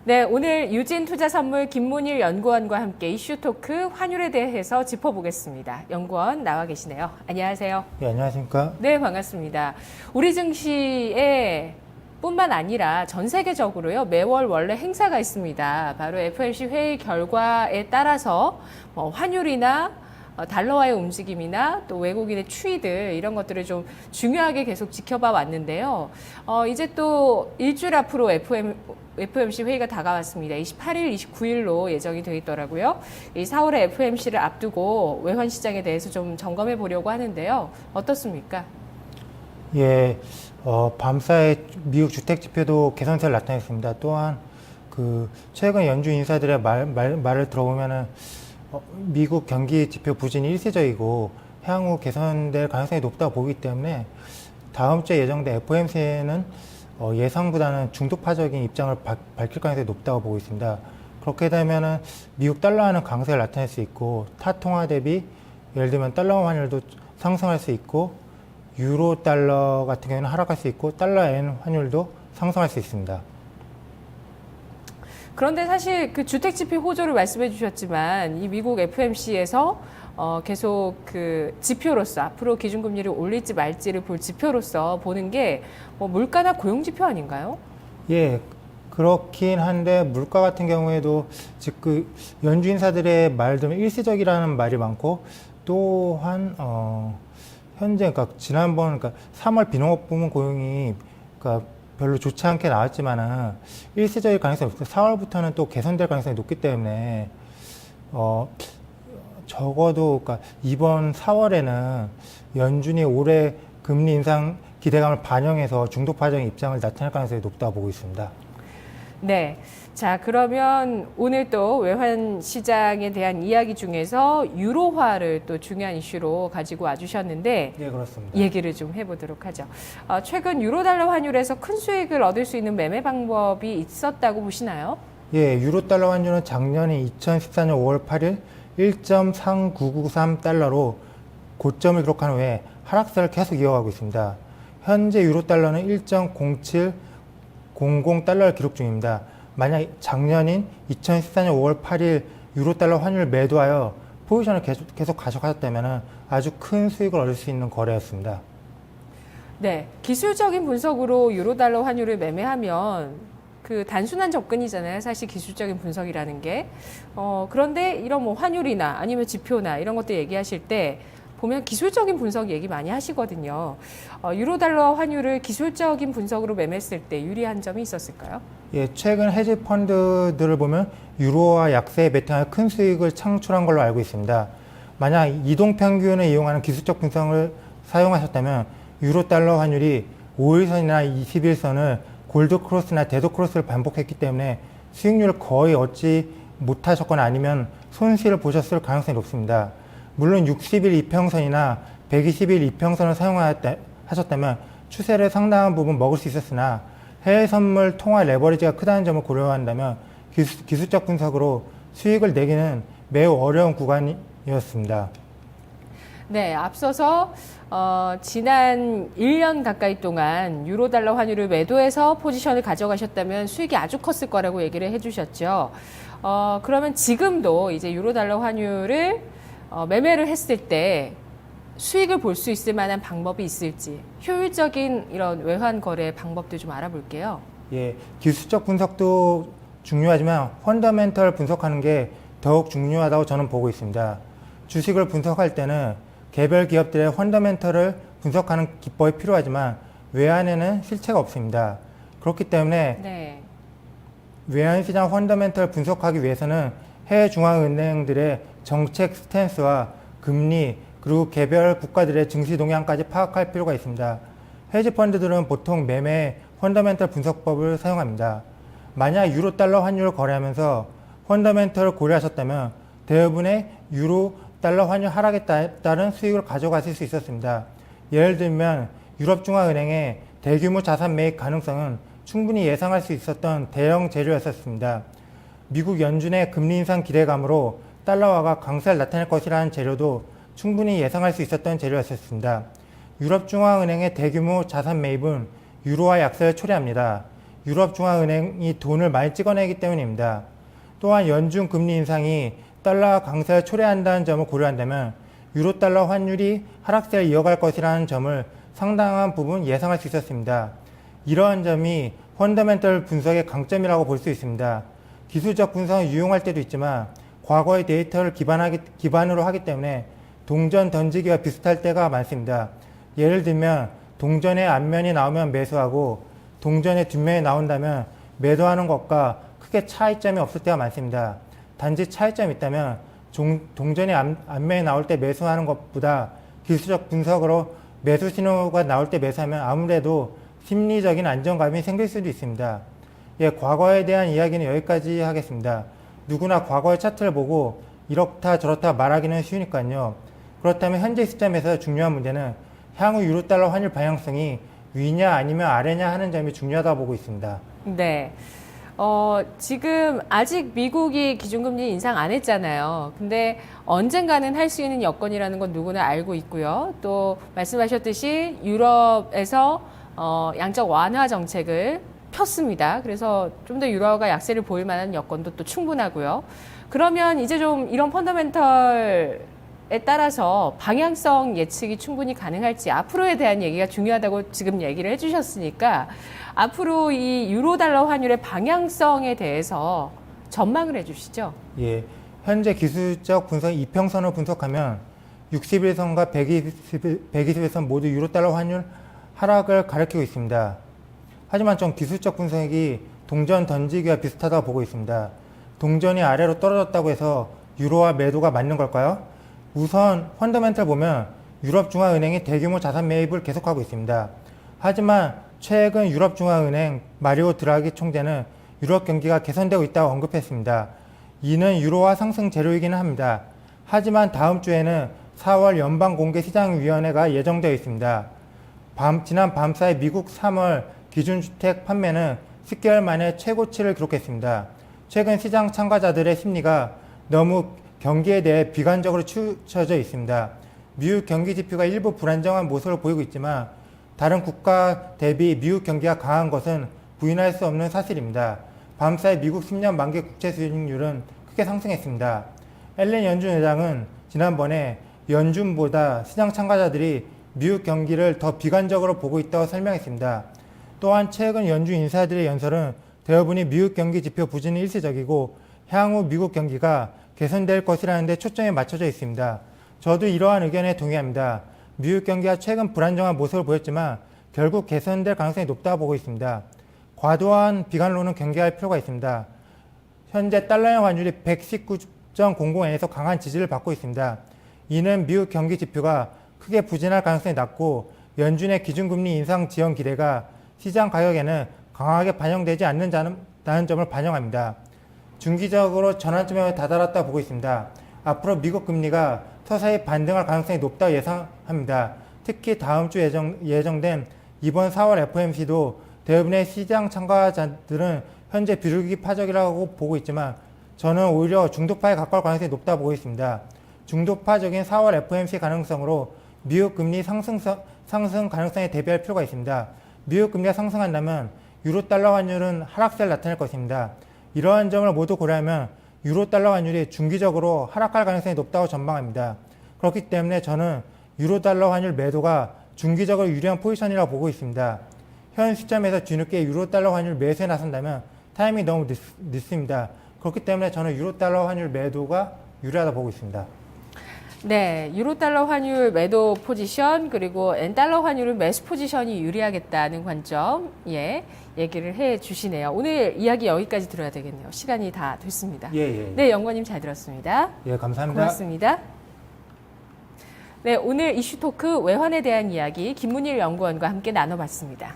네, 오늘 유진투자선물 김문일 연구원과 함께 이슈 토크 환율에 대해서 짚어보겠습니다. 연구원 나와 계시네요. 안녕하세요. 네, 안녕하십니까? 네, 반갑습니다. 우리 증시에 뿐만 아니라 전 세계적으로요, 매월 원래 행사가 있습니다. 바로 FOMC 회의 결과에 따라서 환율이나 달러와의 움직임이나 또 외국인의 추이들 이런 것들을 좀 중요하게 계속 지켜봐 왔는데요. 이제 또 일주일 앞으로 FOMC 회의가 다가왔습니다. 28일, 29일로 예정이 되어 있더라고요. 이 4월에 FOMC를 앞두고 외환 시장에 대해서 좀 점검해 보려고 하는데요. 어떻습니까? 예, 밤사이 미국 주택 지표도 개선세를 나타냈습니다. 또한 최근 연준 인사들의 말을 들어보면은 미국 경기 지표 부진이 일시적이고 향후 개선될 가능성이 높다고 보기 때문에 다음 주에 예정된 FOMC에는 예상보다는 중도파적인 입장을 밝힐 가능성이 높다고 보고 있습니다. 그렇게 되면은 미국 달러화는 강세를 나타낼 수 있고 타 통화 대비 예를 들면 달러 환율도 상승할 수 있고 유로 달러 같은 경우는 하락할 수 있고 달러 엔 환율도 상승할 수 있습니다. 그런데 사실 그 주택지표 호조를 말씀해 주셨지만 이 미국 FOMC에서 계속 그 지표로서 앞으로 기준금리를 올릴지 말지를 볼 지표로서 보는 게 물가나 고용지표 아닌가요? 예, 그렇긴 한데 물가 같은 경우에도 즉 연주 인사들의 말 들으면 일시적이라는 말이 많고 또한 현재 그러니까 지난번 그러니까 3월 비농업 부문 고용이 그러니까 별로 좋지 않게 나왔지만은 일시적일 가능성이 없고 4월부터는 또 개선될 가능성이 높기 때문에 적어도 그러니까 이번 4월에는 연준이 올해 금리 인상 기대감을 반영해서 중도파적인 입장을 나타낼 가능성이 높다고 보고 있습니다. 네. 자, 그러면 오늘 또 외환 시장에 대한 이야기 중에서 유로화를 또 중요한 이슈로 가지고 와주셨는데, 네, 그렇습니다. 얘기를 좀 해보도록 하죠. 최근 유로달러 환율에서 큰 수익을 얻을 수 있는 매매 방법이 있었다고 보시나요? 예, 유로달러 환율은 작년에 2014년 5월 8일 1.3993달러로 고점을 기록한 후에 하락세를 계속 이어가고 있습니다. 현재 유로달러는 1.0700달러를 기록 중입니다. 만약 작년인 2014년 5월 8일 유로달러 환율을 매도하여 포지션을 계속 가져가셨다면 아주 큰 수익을 얻을 수 있는 거래였습니다. 네, 기술적인 분석으로 유로달러 환율을 매매하면 그 단순한 접근이잖아요. 사실 기술적인 분석이라는 게. 그런데 이런 환율이나 아니면 지표나 이런 것들 얘기하실 때 보면 기술적인 분석 얘기 많이 하시거든요. 유로달러 환율을 기술적인 분석으로 매매했을 때 유리한 점이 있었을까요? 예, 최근 헤지 펀드들을 보면 유로화 약세에 베팅하여 큰 수익을 창출한 걸로 알고 있습니다. 만약 이동평균을 이용하는 기술적 분석을 사용하셨다면 유로달러 환율이 5일선이나 21선을 골드크로스나 데드크로스를 반복했기 때문에 수익률을 거의 얻지 못하셨거나 아니면 손실을 보셨을 가능성이 높습니다. 물론 60일 이평선이나 120일 이평선을 사용하셨다면 추세를 상당한 부분 먹을 수 있었으나 해외 선물 통화 레버리지가 크다는 점을 고려한다면 기술적 분석으로 수익을 내기는 매우 어려운 구간이었습니다. 네, 앞서서 지난 1년 가까이 동안 유로달러 환율을 매도해서 포지션을 가져가셨다면 수익이 아주 컸을 거라고 얘기를 해주셨죠. 그러면 지금도 이제 유로달러 환율을 매매를 했을 때 수익을 볼 수 있을 만한 방법이 있을지 효율적인 이런 외환 거래 방법도 좀 알아볼게요. 예, 기술적 분석도 중요하지만 펀더멘털 분석하는 게 더욱 중요하다고 저는 보고 있습니다. 주식을 분석할 때는 개별 기업들의 펀더멘털을 분석하는 기법이 필요하지만 외환에는 실체가 없습니다. 그렇기 때문에 네. 외환시장 펀더멘털 분석하기 위해서는 해외 중앙은행들의 정책 스탠스와 금리 그리고 개별 국가들의 증시 동향까지 파악할 필요가 있습니다. 헤지펀드들은 보통 매매 펀더멘털 분석법을 사용합니다. 만약 유로달러 환율을 거래하면서 펀더멘털을 고려하셨다면 대부분의 유로달러 환율 하락에 따른 수익을 가져가실 수 있었습니다. 예를 들면 유럽중앙은행의 대규모 자산 매입 가능성은 충분히 예상할 수 있었던 대형 재료였었습니다. 미국 연준의 금리 인상 기대감으로 달러화가 강세를 나타낼 것이라는 재료도 충분히 예상할 수 있었던 재료였었습니다. 유럽중앙은행의 대규모 자산 매입은 유로화 약세를 초래합니다. 유럽중앙은행이 돈을 많이 찍어내기 때문입니다. 또한 연준 금리 인상이 달러 강세를 초래한다는 점을 고려한다면 유로달러 환율이 하락세를 이어갈 것이라는 점을 상당한 부분 예상할 수 있었습니다. 이러한 점이 펀더멘털 분석의 강점이라고 볼 수 있습니다. 기술적 분석을 유용할 때도 있지만 과거의 데이터를 기반으로 하기 때문에 동전 던지기와 비슷할 때가 많습니다. 예를 들면 동전의 앞면이 나오면 매수하고 동전의 뒷면이 나온다면 매도하는 것과 크게 차이점이 없을 때가 많습니다. 단지 차이점이 있다면 동전의 앞면이 나올 때 매수하는 것보다 기술적 분석으로 매수 신호가 나올 때 매수하면 아무래도 심리적인 안정감이 생길 수도 있습니다. 예, 과거에 대한 이야기는 여기까지 하겠습니다. 누구나 과거의 차트를 보고 이렇다 저렇다 말하기는 쉬우니까요. 그렇다면 현재 시점에서 중요한 문제는 향후 유로달러 환율 방향성이 위냐 아니면 아래냐 하는 점이 중요하다고 보고 있습니다. 네. 지금 아직 미국이 기준금리 인상 안 했잖아요. 근데 언젠가는 할 수 있는 여건이라는 건 누구나 알고 있고요. 또 말씀하셨듯이 유럽에서 양적 완화 정책을 폈습니다. 그래서 좀 더 유로가 약세를 보일 만한 여건도 또 충분하고요. 그러면 이제 좀 이런 펀더멘털에 따라서 방향성 예측이 충분히 가능할지 앞으로에 대한 얘기가 중요하다고 지금 얘기를 해주셨으니까 앞으로 이 유로달러 환율의 방향성에 대해서 전망을 해주시죠. 예, 현재 기술적 분석 이평선을 분석하면 60일선과 120일선 모두 유로달러 환율 하락을 가리키고 있습니다. 하지만 전 기술적 분석이 동전 던지기와 비슷하다고 보고 있습니다. 동전이 아래로 떨어졌다고 해서 유로화 매도가 맞는 걸까요? 우선 펀더멘털 보면 유럽중앙은행이 대규모 자산 매입을 계속하고 있습니다. 하지만 최근 유럽중앙은행 마리오 드라기 총재는 유럽 경기가 개선되고 있다고 언급했습니다. 이는 유로화 상승 재료이기는 합니다. 하지만 다음 주에는 4월 연방공개시장위원회가 예정되어 있습니다. 지난 밤 사이 미국 3월 기준주택 판매는 10개월 만에 최고치를 기록했습니다. 최근 시장 참가자들의 심리가 너무 경기에 대해 비관적으로 치우쳐져 있습니다. 미국 경기 지표가 일부 불안정한 모습을 보이고 있지만 다른 국가 대비 미국 경기가 강한 것은 부인할 수 없는 사실입니다. 밤사이 미국 10년 만기 국채 수익률은 크게 상승했습니다. 앨런 연준 의장은 지난번에 연준보다 시장 참가자들이 미국 경기를 더 비관적으로 보고 있다고 설명했습니다. 또한 최근 연준 인사들의 연설은 대부분이 미국 경기 지표 부진이 일시적이고 향후 미국 경기가 개선될 것이라는 데 초점이 맞춰져 있습니다. 저도 이러한 의견에 동의합니다. 미국 경기가 최근 불안정한 모습을 보였지만 결국 개선될 가능성이 높다고 보고 있습니다. 과도한 비관론은 경계할 필요가 있습니다. 현재 달러의 환율이 119.00엔에서 강한 지지를 받고 있습니다. 이는 미국 경기 지표가 크게 부진할 가능성이 낮고 연준의 기준금리 인상 지연 기대가 시장 가격에는 강하게 반영되지 않는다는 점을 반영합니다. 중기적으로 전환점에 다다랐다 보고 있습니다. 앞으로 미국 금리가 서서히 반등할 가능성이 높다고 예상합니다. 특히 다음 주 예정된 이번 4월 FOMC도 대부분의 시장 참가자들은 현재 비둘기 파적이라고 보고 있지만 저는 오히려 중도파에 가까울 가능성이 높다고 보고 있습니다. 중도파적인 4월 FOMC 가능성으로 미국 금리 상승 가능성에 대비할 필요가 있습니다. 미국 금리가 상승한다면 유로달러 환율은 하락세를 나타낼 것입니다. 이러한 점을 모두 고려하면 유로달러 환율이 중기적으로 하락할 가능성이 높다고 전망합니다. 그렇기 때문에 저는 유로달러 환율 매도가 중기적으로 유리한 포지션이라고 보고 있습니다. 현 시점에서 뒤늦게 유로달러 환율 매수에 나선다면 타이밍이 너무 늦습니다. 그렇기 때문에 저는 유로달러 환율 매도가 유리하다고 보고 있습니다. 네, 유로달러 환율 매도 포지션 그리고 엔달러 환율은 매수 포지션이 유리하겠다는 관점 얘기를 해 주시네요. 오늘 이야기 여기까지 들어야 되겠네요. 시간이 다 됐습니다. 예. 네, 연구원님 잘 들었습니다. 예, 감사합니다. 고맙습니다. 네, 오늘 이슈 토크 외환에 대한 이야기 김문일 연구원과 함께 나눠봤습니다.